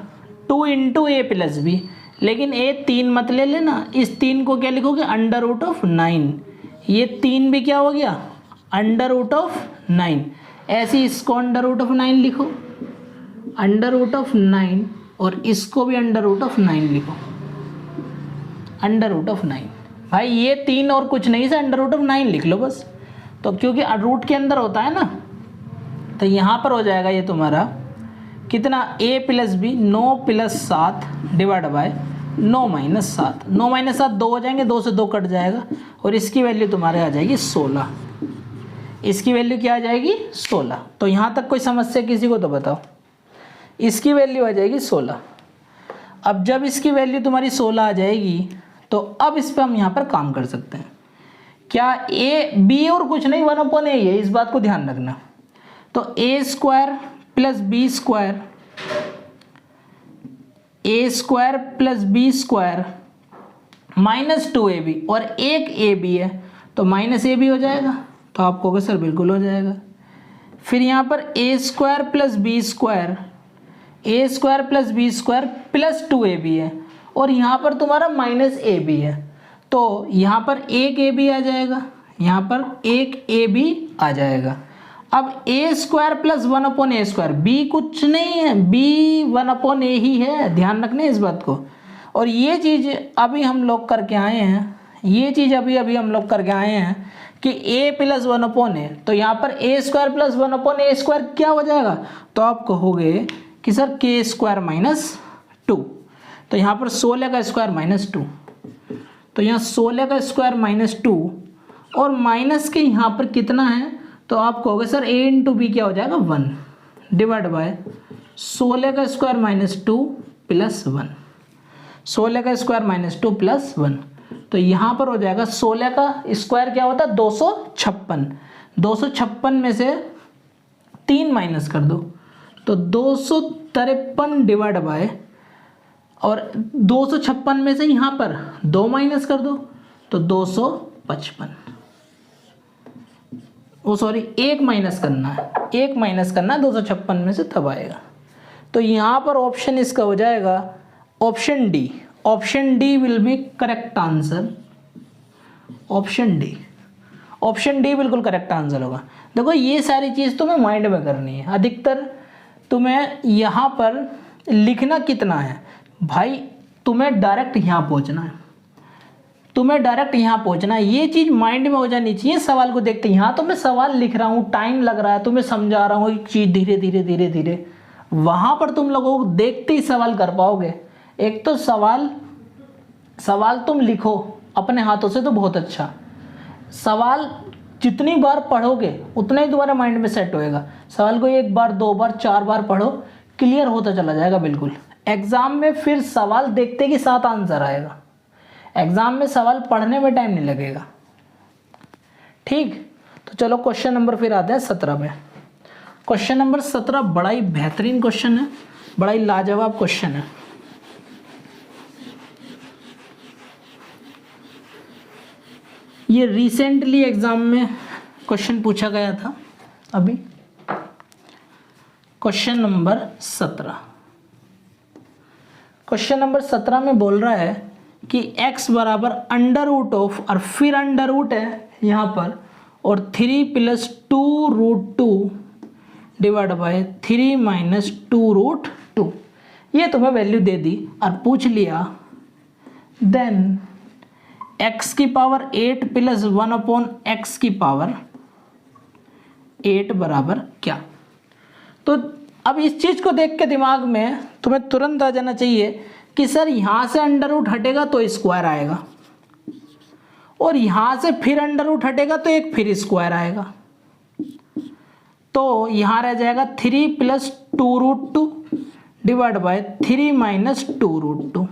2 into a plus B, लेकिन a 3 मत ले लेना, इस 3 को क्या लिखोगे अंडर रूट ऑफ 9, ये 3 भी क्या हो गया अंडर रूट ऑफ 9, ऐसे इसको अंडर रूट ऑफ 9 लिखो, अंडर रूट ऑफ 9, और इसको भी अंडर रूट ऑफ 9 लिखो, अंडर रूट ऑफ 9। भाई ये 3 और कुछ नहीं से अंडर रूट ऑफ 9 लिख लो बस। तो क्योंकि रूट के अंदर होता है ना, तो यहाँ पर हो जाएगा ये तुम्हारा कितना a plus b 9 plus 7 divide by 9 minus 7, 9 minus 7 2 हो जाएंगे, 2 से 2 कट जाएगा, और इसकी वैल्यू तुम्हारे आ जाएगी 16, इसकी वैल्यू क्या आ जाएगी 16। तो यहाँ तक कोई समस्या किसी को तो बताओ, इसकी वैल्यू आ जाएगी 16। अब जब इसकी वैल्यू तुम्हारी 16 आ जाएगी तो अब इस पर हम यहाँ पर काम कर सकते हैं। क्या ए बी और कुछ नहीं 1/a ही है, इस बात को ध्यान रखना। तो a square plus b square, a square plus b square minus 2ab, और एक ab है तो माइनस ab हो जाएगा। तो आप कहोगे सर बिल्कुल हो जाएगा। फिर यहाँ पर a square plus b square, a square plus b square plus 2ab है, और यहाँ पर तुम्हारा माइनस ab है, तो यहाँ पर एक ab आ जाएगा, यहाँ पर एक ab आ जाएगा। अब a square plus 1/a square, b कुछ नहीं है, b 1/a ही है, ध्यान रखना इस बात को। और ये चीज़ अभी हम लोग करके आए हैं, ये चीज़ अभी हम लोग करके आए हैं कि a प्लस 1/a, तो यहाँ पर a square plus 1/a square क्या हो जाएगा, तो आप कहोगे कि सर k स्क्वायर माइनस 2, तो यहाँ पर 16 का स्क्वायर माइनस 2, तो यहाँ 16 का स्क्वायर माइनस 2, और माइनस के यहाँ पर कितना है, तो आप कहोगे सर a इंटू बी क्या हो जाएगा 1 डिवाइड बाय 16 का स्क्वायर माइनस 2 प्लस 1, 16 का स्क्वायर माइनस 2 प्लस 1, तो यहाँ पर हो जाएगा 16 का स्क्वायर क्या होता है 256, 256 में से 3 माइनस कर दो तो 253 डिवाइड बाय, और 256 में से यहाँ पर 2 माइनस कर दो तो 255, ओ सॉरी 1 माइनस करना है, 1 माइनस करना है 256 में से तब आएगा। तो यहाँ पर ऑप्शन इसका हो जाएगा option D, option D will be correct answer, option D, option D बिल्कुल करेक्ट आंसर होगा। देखो ये सारी चीज़ तुम्हें माइंड में करनी है, अधिकतर तुम्हें यहाँ पर लिखना कितना है भाई, तुम्हें डायरेक्ट यहाँ पहुँचना है, तुम्हें डायरेक्ट यहाँ पहुँचना है, ये चीज़ माइंड में हो जानी चाहिए सवाल को देखते। यहाँ तो मैं सवाल लिख रहा हूँ, टाइम लग रहा है, तुम्हें समझा रहा हूँ एक चीज़ धीरे धीरे धीरे धीरे, वहाँ पर तुम लोगों को देखते ही सवाल कर पाओगे। एक तो सवाल तुम लिखो अपने हाथों से तो बहुत अच्छा, सवाल जितनी बार पढ़ोगे उतना ही तुम्हारे माइंड में सेट होएगा। सवाल को 1 बार 2 बार 4 बार पढ़ो, क्लियर होता चला जाएगा बिल्कुल। एग्ज़ाम में फिर सवाल देखते के साथ आंसर आएगा, एग्ज़ाम में सवाल पढ़ने में टाइम नहीं लगेगा। ठीक, तो चलो क्वेश्चन नंबर फिर आते हैं 17 में। क्वेश्चन नंबर 17 बड़ा ही बेहतरीन क्वेश्चन है, बड़ा ही लाजवाब क्वेश्चन है। ये रिसेंटली एग्जाम में क्वेश्चन पूछा गया था अभी। क्वेश्चन नंबर 17, क्वेश्चन नंबर 17 में बोल रहा है कि x बराबर अंडर रूट ऑफ, और फिर अंडर रूट है यहाँ पर, और 3 plus 2 root 2 divide by 3 minus 2 root 2, ये तुम्हें वैल्यू दे दी और पूछ लिया देन x की पावर 8 प्लस 1/x की पावर 8 बराबर क्या। तो अब इस चीज़ को देख के दिमाग में तुम्हें तुरंत आ जाना चाहिए कि सर यहाँ से अंडर रूट हटेगा तो स्क्वायर आएगा, और यहाँ से फिर अंडर रूट हटेगा तो एक फिर स्क्वायर आएगा, तो यहाँ रह जाएगा 3 plus 2 root 2 divide by 3 minus 2 root 2।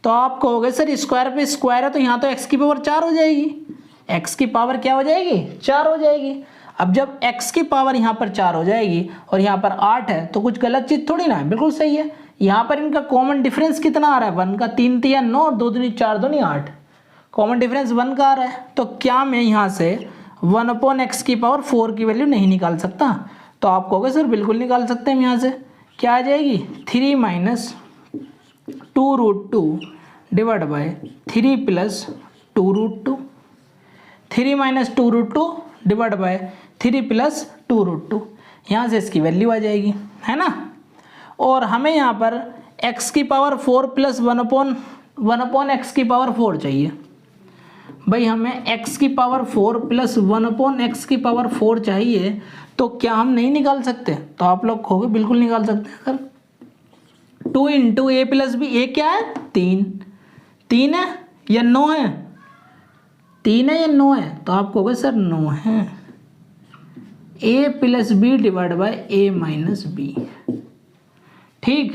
तो आप कहोगे सर स्क्वायर पे स्क्वायर है तो यहाँ तो x की पावर 4 हो जाएगी, x की पावर क्या हो जाएगी 4 हो जाएगी। अब जब x की पावर यहाँ पर 4 हो जाएगी और यहाँ पर 8 है तो कुछ गलत चीज़ थोड़ी ना है, बिल्कुल सही है। यहाँ पर इनका कॉमन डिफरेंस कितना आ रहा है 1 का, 3 3 9, 2 दूनी 4 दूनी 8, कॉमन डिफरेंस 1 का आ रहा है। तो क्या मैं यहाँ से 1/x की पावर 4 की वैल्यू नहीं निकाल सकता, तो आप कहोगे सर बिल्कुल निकाल सकते हैं। यहाँ से क्या आ जाएगी 3 minus 2 root 2 divide by 3 plus 2 root 2, 3 minus 2 root 2 divide by 3 plus 2 root 2, यहाँ से इसकी वैल्यू आ जाएगी, है ना। और हमें यहाँ पर x की पावर 4 प्लस 1/x की पावर 4 चाहिए। भाई हमें x की पावर 4 प्लस 1/x की पावर 4 चाहिए, तो क्या हम नहीं निकाल सकते, तो आप लोग कहोगे बिल्कुल निकाल सकते हैं sir. 2 into a plus B, ए क्या है 3 है या 9 है, 3 है या 9 है, तो आप कहोगे सर 9 है। a plus b divide by a minus b, ठीक,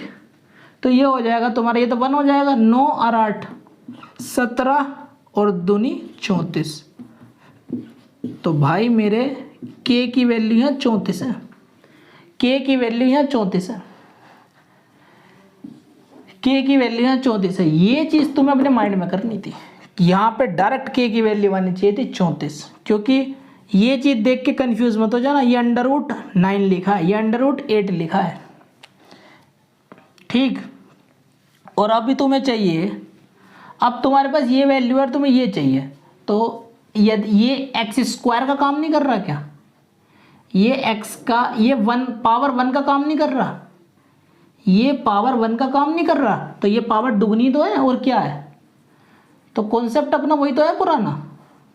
तो ये हो जाएगा तुम्हारा, ये तो 1 हो जाएगा, 9 और 8 17 और दूनी 34। तो भाई मेरे k की वैल्यू यहाँ 34 है, k की वैल्यू यहाँ 34 है, k की वैल्यू यहाँ 34 है। ये चीज़ तुम्हें अपने माइंड में करनी थी, यहाँ पे डायरेक्ट k की वैल्यू आनी चाहिए थी 34, क्योंकि ये चीज़ देख के कंफ्यूज मत हो जाना, ये √9 लिखा है, ये √8 लिखा है, ठीक। और अभी तुम्हें चाहिए, अब तुम्हारे पास ये वैल्यू है, तुम्हें ये चाहिए, तो यदि ये x² का काम नहीं कर रहा क्या, ये x का, ये पावर 1 का काम नहीं कर रहा, ये पावर 1 का काम नहीं कर रहा, तो ये पावर दुगनी तो है, और क्या है, तो कॉन्सेप्ट अपना वही तो है पुराना,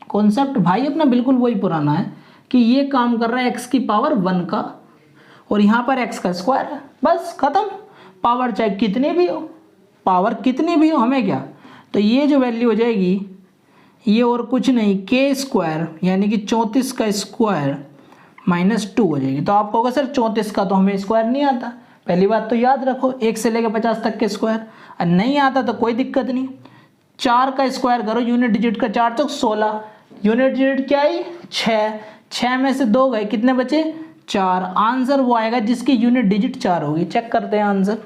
कॉन्सेप्ट भाई अपना बिल्कुल वही पुराना है कि ये काम कर रहा है x की पावर 1 का, और यहाँ पर x का स्क्वायर है, बस खत्म। पावर चाहे कितनी भी हो, पावर कितनी भी हो, हमें क्या। तो ये जो वैल्यू हो जाएगी, ये और कुछ नहीं, k² यानी कि 34 का स्क्वायर -2 हो जाएगी। तो आप कहोगे सर 34 का तो हमें स्क्वायर नहीं आता, पहली बात तो याद रखो 1 से लेकर 50 तक के स्क्वायर, और नहीं आता तो कोई दिक्कत नहीं, 4 का स्क्वायर करो, यूनिट डिजिट का 4 चौक 16, यूनिट डिजिट क्या आई 6, 6 में से 2 गए, कितने बचे 4। आंसर वो आएगा जिसकी यूनिट डिजिट 4 होगी। चेक करते हैं आंसर,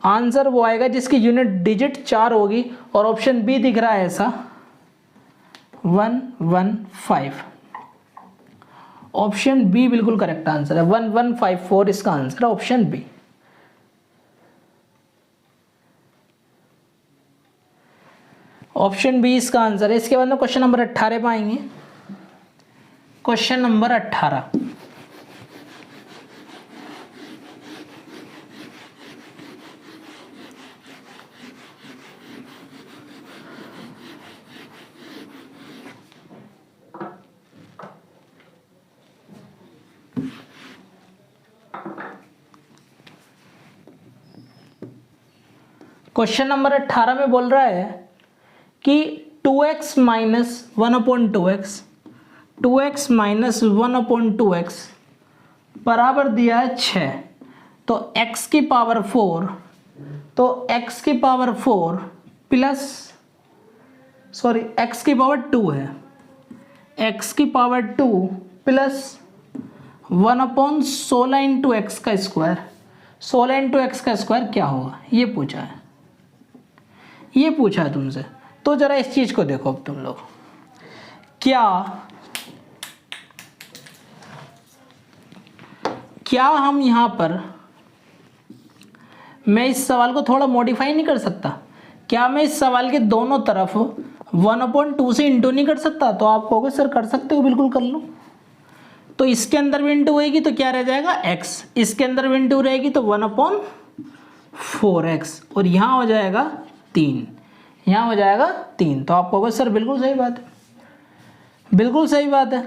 आंसर वो आएगा जिसकी यूनिट डिजिट 4 होगी, और ऑप्शन बी दिख रहा है ऐसा 1154, ऑप्शन बी बिल्कुल करेक्ट आंसर है, 1154 इसका आंसर है, ऑप्शन बी। ऑप्शन बी इसका आंसर है। इसके बाद में क्वेश्चन नंबर 18 पे आएंगे। क्वेश्चन नंबर 18, क्वेश्चन नंबर 18 में बोल रहा है कि 2x - 1/2x, 2x - 1/2x बराबर दिया है 6, तो x की पावर 4, तो x की पावर 4 प्लस, सॉरी x की पावर 2 है, x की पावर 2 प्लस 1/16 इंटू एक्स का स्क्वायर, 16 इंटू एक्स का स्क्वायर क्या होगा, ये पूछा है, ये पूछा है तुमसे। तो जरा इस चीज को देखो अब तुम लोग, क्या हम यहां पर, मैं इस सवाल को थोड़ा मॉडिफाई नहीं कर सकता, क्या मैं इस सवाल के दोनों तरफ 1/2 से इंटू नहीं कर सकता। तो आप कहोगे सर कर सकते हो, बिल्कुल कर लो। तो इसके अंदर भी इंटू होएगी तो क्या रह जाएगा x, इसके अंदर भी इंटू रहेगी तो 1/4x, और यहाँ हो जाएगा 3, यहाँ हो जाएगा 3। तो आप कहोगे सर बिल्कुल सही बात है, बिल्कुल सही बात है।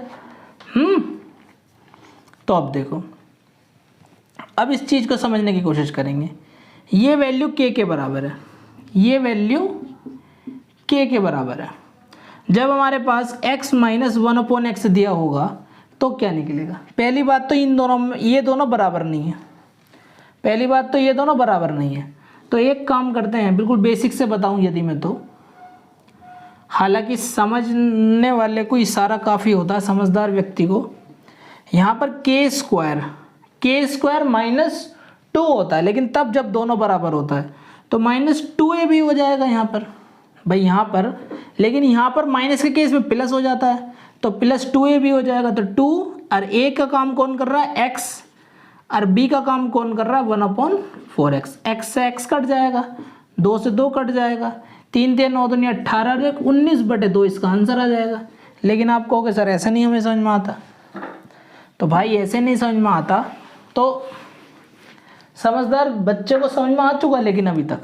तो अब देखो, अब इस चीज़ को समझने की कोशिश करेंगे। ये वैल्यू k के बराबर है, ये वैल्यू k के बराबर है। जब हमारे पास x - 1/x दिया होगा तो क्या निकलेगा। पहली बात तो इन दोनों में, ये दोनों बराबर नहीं है, पहली बात तो ये दोनों बराबर नहीं है। तो एक काम करते हैं, बिल्कुल बेसिक से बताऊं यदि मैं, तो हालांकि समझने वाले को इशारा काफ़ी होता है, समझदार व्यक्ति को। यहाँ पर k² -2 होता है, लेकिन तब जब दोनों बराबर होता है तो -2a भी हो जाएगा यहाँ पर भाई, यहाँ पर, लेकिन यहाँ पर माइनस के केस में प्लस हो जाता है, तो +2a भी हो जाएगा। तो 2 और a का काम कौन कर रहा है x, और b का काम कौन कर रहा है 1/4x, x से x कट जाएगा, 2 से 2 कट जाएगा, 3 3 9 2 18, 19/2 इसका आंसर आ जाएगा। लेकिन आप कहोगे सर ऐसे नहीं हमें समझ में आता। तो भाई ऐसे नहीं समझ में आता तो समझदार बच्चे को समझ में आ चुका, लेकिन अभी तक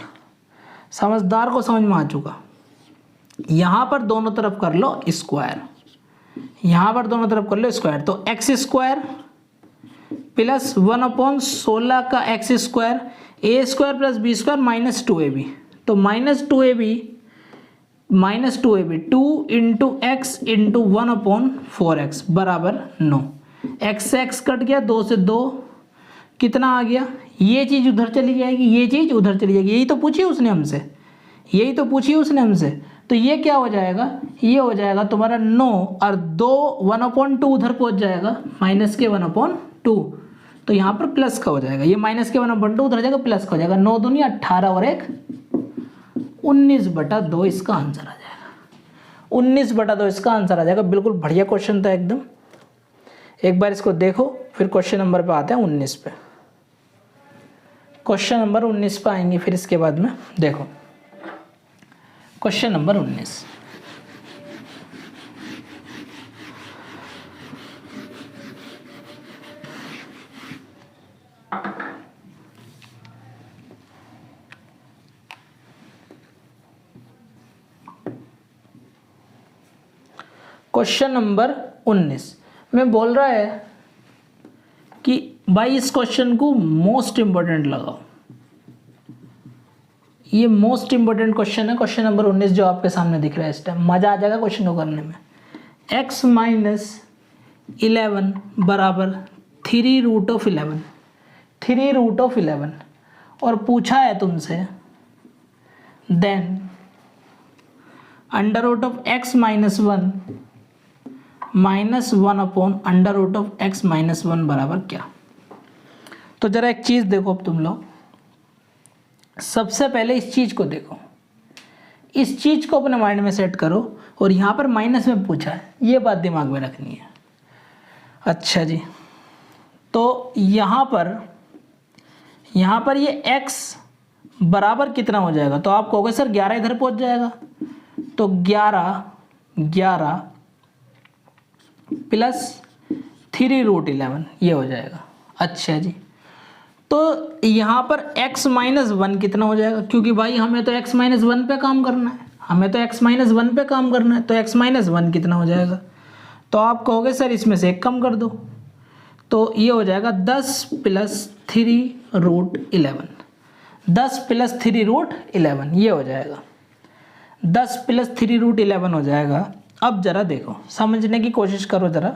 समझदार को समझ में आ चुका। यहाँ पर दोनों तरफ कर लो स्क्वायर, यहाँ पर दोनों तरफ कर लो स्क्वायर, तो x² प्लस 1/16 का x², a² plus b² -2ab, तो -2ab 2 into x into 1/4x बराबर 9। x से x कट गया, 2 से 2, कितना आ गया, ये चीज़ उधर चली जाएगी, ये चीज़ उधर चली जाएगी, यही तो पूछी उसने हमसे, यही तो पूछी उसने हमसे। तो ये क्या हो जाएगा, ये हो जाएगा तुम्हारा 9 और 2 1/2 उधर पहुंच जाएगा, माइनस के 1/2, तो यहाँ पर प्लस का हो जाएगा, ये माइनस के 1/2 उधर जाएगा, प्लस का हो जाएगा। 9 दूनी 18 और 1 19/2 इसका आंसर आ जाएगा। 19/2 इसका आंसर आ जाएगा। बिल्कुल बढ़िया क्वेश्चन था एकदम। एक बार इसको देखो, फिर क्वेश्चन नंबर पे आते हैं 19 पे। क्वेश्चन नंबर 19 पे आएंगे फिर इसके बाद में। देखो क्वेश्चन नंबर 19, क्वेश्चन नंबर 19 में बोल रहा है कि भाई इस क्वेश्चन को मोस्ट इंपॉर्टेंट लगाओ। ये मोस्ट इंपॉर्टेंट क्वेश्चन है, क्वेश्चन नंबर 19 जो आपके सामने दिख रहा है इस टाइम। मजा आ जाएगा क्वेश्चन को करने में। x - 11 बराबर 3√11, 3√11 और पूछा है तुमसे देन √x - 1 -1/√x - 1 बराबर क्या। तो जरा एक चीज़ देखो अब तुम लोग, सबसे पहले इस चीज़ को देखो, इस चीज़ को अपने माइंड में सेट करो और यहाँ पर माइनस में पूछा है, ये बात दिमाग में रखनी है। अच्छा जी, तो यहाँ पर ये x बराबर कितना हो जाएगा, तो आप कहोगे सर 11 इधर पहुँच जाएगा, तो 11 प्लस 3√11 ये हो जाएगा। अच्छा जी, तो यहाँ पर x - 1 कितना हो जाएगा, क्योंकि भाई हमें तो x - 1 पे काम करना है, हमें तो x - 1 पे काम करना है, तो x - 1 कितना हो जाएगा, तो आप कहोगे सर इसमें से एक कम कर दो, तो ये हो जाएगा 10 + 3√11, 10 + 3√11 ये हो जाएगा, 10 + 3√11 हो जाएगा। अब जरा देखो, समझने की कोशिश करो जरा।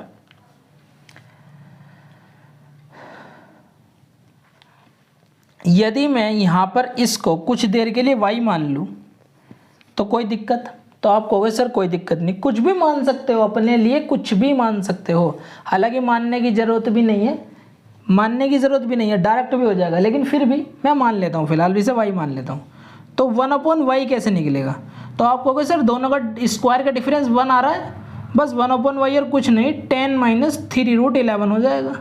यदि मैं यहाँ पर इसको कुछ देर के लिए y मान लूँ तो कोई दिक्कत, तो आप कहोगे सर कोई दिक्कत नहीं, कुछ भी मान सकते हो, अपने लिए कुछ भी मान सकते हो। हालांकि मानने की ज़रूरत भी नहीं है, डायरेक्ट भी हो जाएगा, लेकिन फिर भी मैं मान लेता हूँ, फिलहाल भी से y मान लेता हूँ। तो 1/y कैसे निकलेगा, तो आप कहोगे सर दोनों का स्क्वायर का डिफरेंस 1 आ रहा है, बस 1/y और कुछ नहीं, 10 - 3√11 हो जाएगा,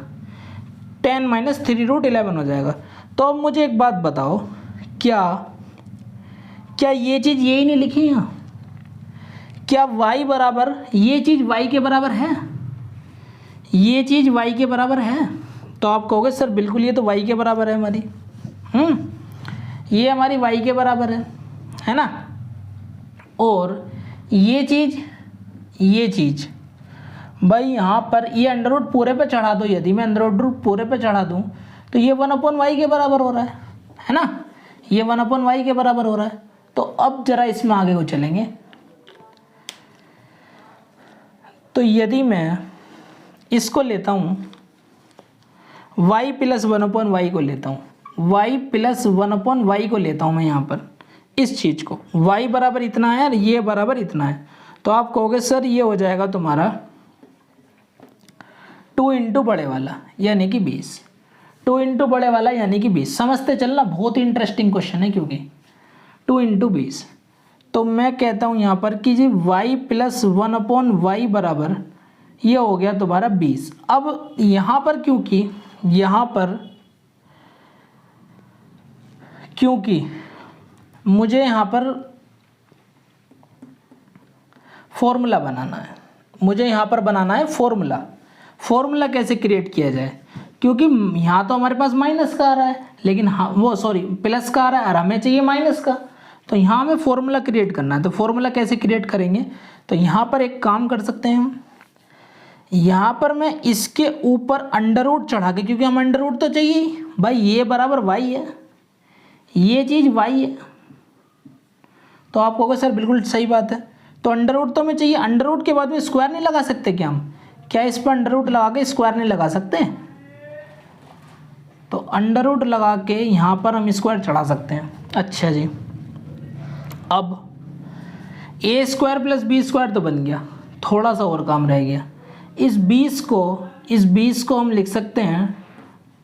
10 - 3√11 हो जाएगा। तो अब मुझे एक बात बताओ, क्या ये चीज़ यही नहीं लिखी यहाँ, क्या y बराबर ये चीज़ y के बराबर है, ये चीज़ y के बराबर है, तो आप कहोगे सर बिल्कुल ये तो y के बराबर है हमारी, ये हमारी y के बराबर है ना। और ये चीज़ भाई यहाँ पर ये अंडर रूट पूरे पे चढ़ा दो, यदि मैं अंडर रूट पूरे पे चढ़ा दूँ तो ये 1/y के बराबर हो रहा है ना, ये 1/y के बराबर हो रहा है। तो अब जरा इसमें आगे को चलेंगे, तो यदि मैं इसको लेता हूँ y + 1/y को लेता हूँ, y + 1/y को लेता हूँ मैं यहाँ पर इस चीज़ को, y बराबर इतना है और ये बराबर इतना है, तो आप कहोगे सर ये हो जाएगा तुम्हारा 2 × बड़े वाला यानी कि 20, 2 × बड़े वाला यानी कि 20। समझते चलना, बहुत ही इंटरेस्टिंग क्वेश्चन है, क्योंकि 2 × 20। तो मैं कहता हूँ यहाँ पर कि जी y + 1/y बराबर ये हो गया तुम्हारा 20। अब यहाँ पर क्योंकि मुझे यहाँ पर फॉर्मूला बनाना है, फॉर्मूला कैसे क्रिएट किया जाए, क्योंकि यहाँ तो हमारे पास माइनस का आ रहा है, लेकिन प्लस का आ रहा है और हमें चाहिए माइनस का, तो यहाँ हमें फॉर्मूला क्रिएट करना है। तो फॉर्मूला कैसे क्रिएट करेंगे, तो यहाँ पर एक काम कर सकते हैं हम, यहाँ पर मैं इसके ऊपर अंडर रूट चढ़ा के, क्योंकि हम अंडर रूट तो चाहिए ही भाई, ये बराबर y है, ये चीज़ y है, तो आप कहोगे सर बिल्कुल सही बात है, तो अंडर रूट तो हमें चाहिए, अंडर रूट के बाद में स्क्वायर नहीं लगा सकते क्या हम, क्या इस पर अंडर रूट लगा के स्क्वायर नहीं लगा सकते, तो अंडर रूट लगा के यहाँ पर हम स्क्वायर चढ़ा सकते हैं। अच्छा जी, अब ए स्क्वायर प्लस बी स्क्वायर तो बन गया, थोड़ा सा और काम रह गया। इस 20 को हम लिख सकते हैं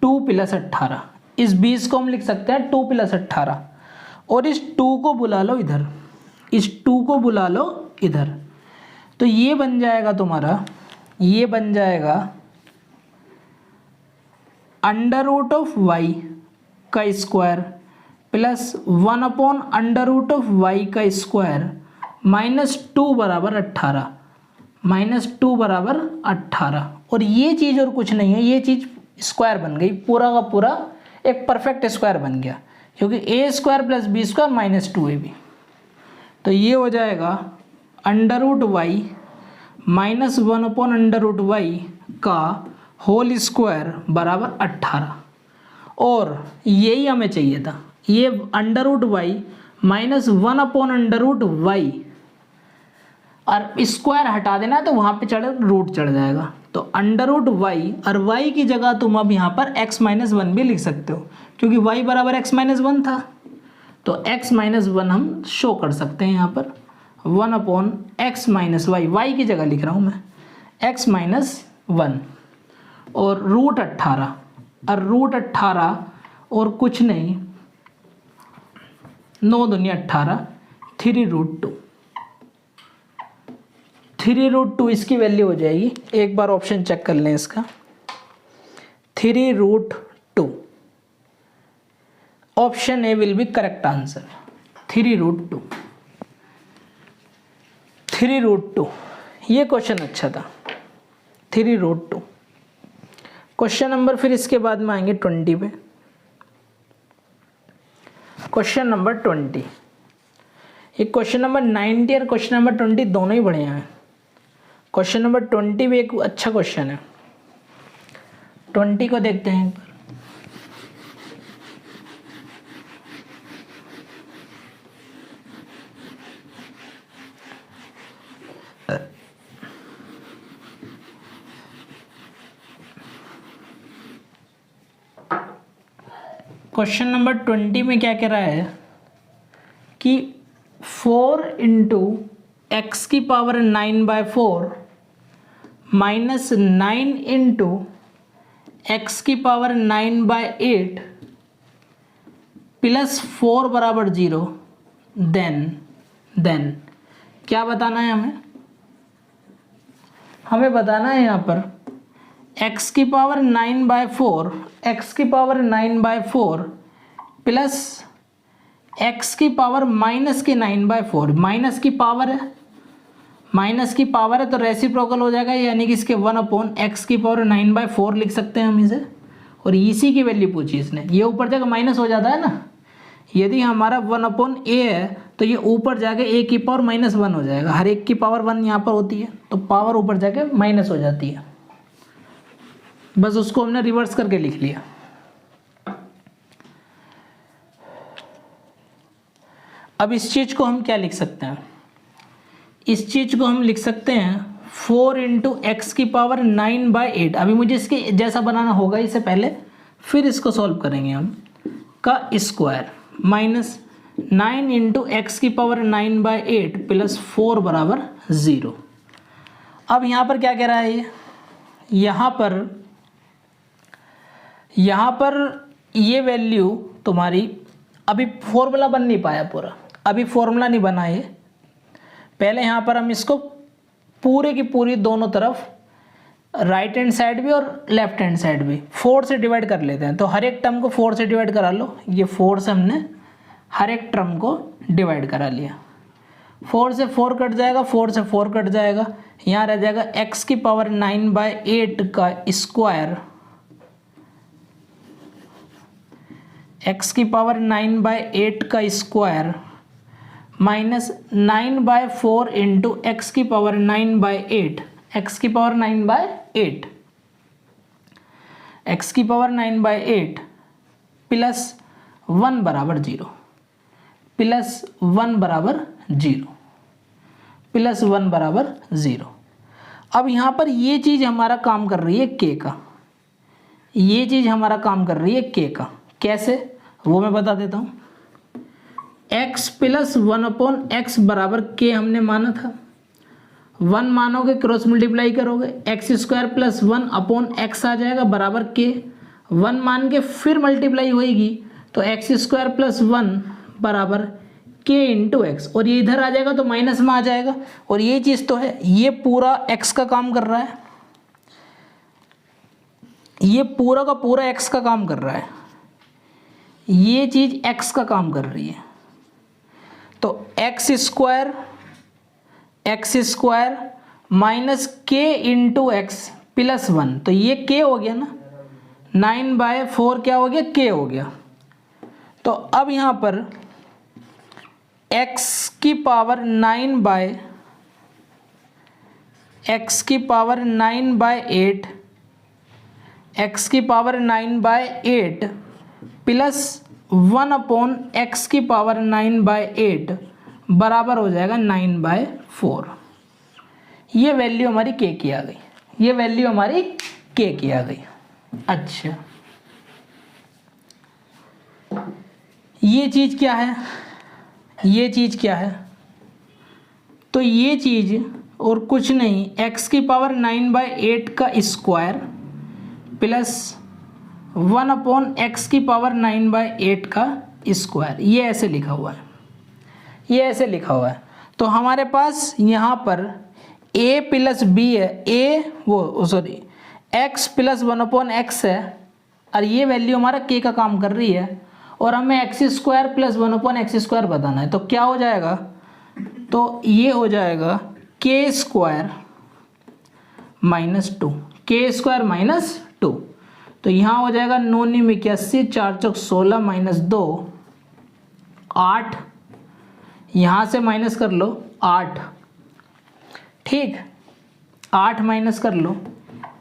2 + 18। इस 20 को हम लिख सकते हैं 2 + 18 और इस 2 को बुला लो इधर, इस 2 को बुला लो इधर। तो ये बन जाएगा तुम्हारा, ये बन जाएगा √y का स्क्वायर प्लस 1/√y का स्क्वायर -2 = 18, -2 = 18। और ये चीज़ और कुछ नहीं है, ये चीज़ स्क्वायर बन गई, पूरा का पूरा एक परफेक्ट स्क्वायर बन गया, क्योंकि a² + b² -2ab। तो ये हो जाएगा √y -1/√y का होल स्क्वायर बराबर 18। और यही हमें चाहिए था, ये √y -1/√y, और स्क्वायर हटा देना तो वहाँ पे रूट चढ़ जाएगा। तो √y और y की जगह तुम अब यहाँ पर x - 1 भी लिख सकते हो, क्योंकि y = x - 1 था। तो x - 1 हम शो कर सकते हैं यहाँ पर 1/x - y की जगह लिख रहा हूँ मैं x - 1 और √18, और √18 और कुछ नहीं, 9 दूनी 18, 3√2, 3√2 इसकी वैल्यू हो जाएगी। एक बार ऑप्शन चेक कर लें इसका, 3√2, option A will be correct answer. 3√2, 3√2, ये क्वेश्चन अच्छा था, 3√2। क्वेश्चन नंबर फिर इसके बाद में आएंगे 20 पे। क्वेश्चन नंबर 20, ये क्वेश्चन नंबर 90 और क्वेश्चन नंबर 20 दोनों ही बढ़िया हैं। क्वेश्चन नंबर 20 भी एक अच्छा क्वेश्चन है, 20 को देखते हैं एक बार। क्वेश्चन नंबर 20 में क्या कह रहा है कि 4 × x⁴ -9 × x⁴ प्लस 4 = 0, देन क्या बताना है हमें बताना है यहाँ पर x⁴ प्लस x⁻⁻⁴ माइनस की पावर है, तो रेसिप्रोकल हो जाएगा, यानी कि इसके 1/x⁻⁹ लिख सकते हैं हम इसे। और इसी की वैल्यू पूछी इसने, ये ऊपर जाकर माइनस हो जाता है ना, यदि हमारा 1/a है तो ये ऊपर जाके a⁻−1 हो जाएगा, हर एक की पावर 1 यहाँ पर होती है, तो पावर ऊपर जाके माइनस हो जाती है, बस उसको हमने रिवर्स करके लिख लिया। अब इस चीज को हम क्या लिख सकते हैं, इस चीज को हम लिख सकते हैं 4 × x⁹ अभी मुझे इसके जैसा बनाना होगा इससे पहले, फिर इसको सॉल्व करेंगे हम, का स्क्वायर माइनस 9 × x⁹ प्लस 4 = 0। अब यहाँ पर क्या कह रहा है ये, यहाँ पर ये वैल्यू तुम्हारी अभी फॉर्मूला बन नहीं पाया पूरा, अभी फॉर्मूला नहीं बना है। पहले यहाँ पर हम इसको पूरे की पूरी दोनों तरफ राइट हैंड साइड भी और लेफ्ट हैंड साइड भी 4 से डिवाइड कर लेते हैं। तो हर एक टर्म को 4 से डिवाइड करा लो, ये 4 से हमने हर एक टर्म को डिवाइड करा लिया। 4 से 4 कट जाएगा, 4 से 4 कट जाएगा, यहाँ रह जाएगा x⁹ का स्क्वायर, x⁴ का square minus 9/4 × x⁴ plus 1 = 0, plus 1 = 0। अब यहाँ पर ये चीज़ हमारा काम कर रही है k का, ये चीज़ हमारा काम कर रही है के का। कैसे वो मैं बता देता हूँ। x प्लस 1/x बराबर के हमने माना था। 1 मानोगे क्रॉस मल्टीप्लाई करोगे x² प्लस 1/x आ जाएगा बराबर के। 1 मान के फिर मल्टीप्लाई होएगी तो x² प्लस 1 बराबर k इंटू एक्स, और ये इधर आ जाएगा तो माइनस में आ जाएगा। और ये चीज़ तो है, ये पूरा x का काम कर रहा है, ये पूरा का पूरा x का काम कर रहा है, ये चीज़ x का काम कर रही है। तो x² माइनस के इंटू एक्स प्लस 1, तो ये k हो गया ना, 9/4 क्या हो गया, k हो गया। तो अब यहाँ पर x की पावर 9/8 x की पावर 9/8 प्लस 1/x की पावर 9/8 बराबर हो जाएगा 9/4। ये वैल्यू हमारी k की आ गई, ये वैल्यू हमारी k की आ गई। अच्छा, ये चीज़ क्या है, ये चीज़ क्या है, तो ये चीज़ और कुछ नहीं, x की पावर 9/8 का स्क्वायर प्लस 1/x की पावर 9/8 का स्क्वायर, ये ऐसे लिखा हुआ है, ये ऐसे लिखा हुआ है। तो हमारे पास यहाँ पर a प्लस b है, x प्लस 1/x है, और ये वैल्यू हमारा k का काम कर रही है, और हमें x² प्लस 1/x² बताना है। तो क्या हो जाएगा, तो ये हो जाएगा k² माइनस 2, k² माइनस 2। तो यहाँ हो जाएगा 9 9 81, 4 चौक 16 माइनस 2 8, यहाँ से माइनस कर लो 8, ठीक, 8 माइनस कर लो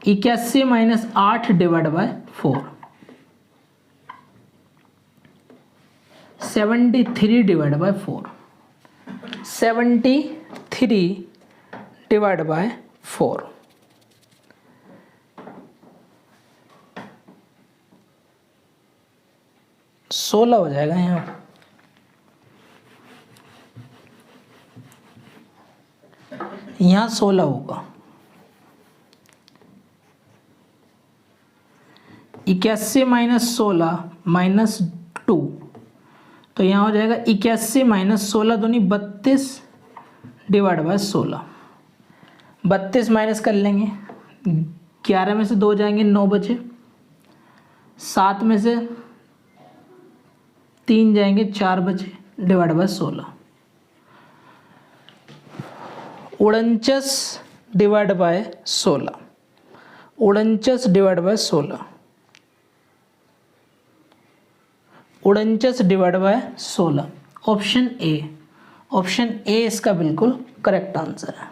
81 minus 8 divide by 4, 73 divide by 4, 73 divide by 4। सोलह हो जाएगा यहाँ, यहाँ 16 होगा। 81 माइनस 16 माइनस 2, तो यहाँ हो जाएगा 81 माइनस 16 दूनी 32 डिवाइड बाय 16। 32 माइनस कर लेंगे, 11 में से 2 जाएंगे 9 बचे, 7 में से 3 जाएंगे 4 बचे divide by 16। 49 divide by 16, 49 divide by 16, 49 divide by 16। Option A, option A इसका बिल्कुल करेक्ट आंसर है।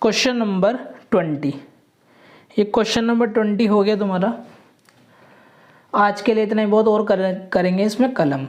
क्वेश्चन नंबर 20, ये क्वेश्चन नंबर 20 हो गया तुम्हारा। आज के लिए इतना ही बहुत, और करेंगे इसमें कलम।